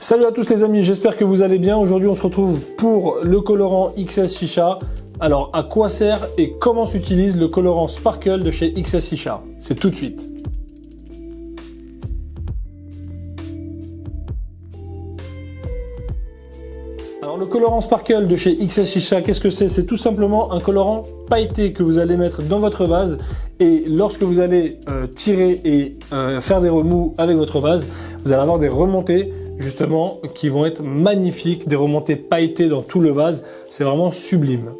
Salut à tous les amis, j'espère que vous allez bien. Aujourd'hui on se retrouve pour le colorant XS Shisha. Alors à quoi sert et comment s'utilise le colorant Sparkle de chez XS Shisha? C'est tout de suite. Alors le colorant Sparkle de chez XS Shisha, qu'est-ce que c'est? C'est tout simplement un colorant pailleté que vous allez mettre dans votre vase et lorsque vous allez tirer et faire des remous avec votre vase, vous allez avoir des remontées justement qui vont être magnifiques, des remontées pailletées dans tout le vase, c'est vraiment sublime.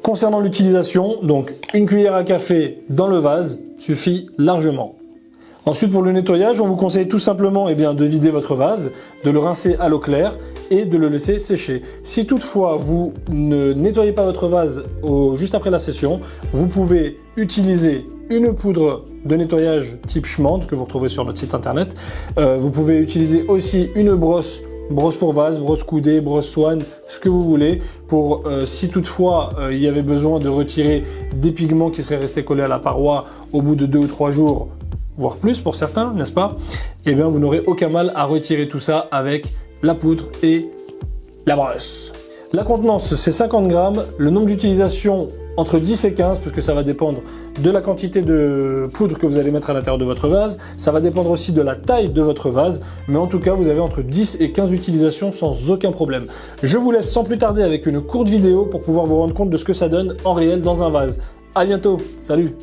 Concernant l'utilisation, donc une cuillère à café dans le vase suffit largement. Ensuite pour le nettoyage, on vous conseille tout simplement de vider votre vase, de le rincer à l'eau claire et de le laisser sécher. Si toutefois vous ne nettoyez pas votre vase juste après la session, vous pouvez utiliser une poudre de nettoyage type Schmand que vous retrouvez sur notre site internet. Vous pouvez utiliser aussi une brosse pour vase, brosse coudée, brosse Swan, ce que vous voulez, pour si toutefois il y avait besoin de retirer des pigments qui seraient restés collés à la paroi au bout de 2 ou 3 jours, voire plus pour certains, n'est-ce pas? Eh bien vous n'aurez aucun mal à retirer tout ça avec la poudre et la brosse. La contenance c'est 50 grammes, le nombre d'utilisations entre 10 et 15, puisque ça va dépendre de la quantité de poudre que vous allez mettre à l'intérieur de votre vase. Ça va dépendre aussi de la taille de votre vase, mais en tout cas, vous avez entre 10 et 15 utilisations sans aucun problème. Je vous laisse sans plus tarder avec une courte vidéo pour pouvoir vous rendre compte de ce que ça donne en réel dans un vase. À bientôt, salut!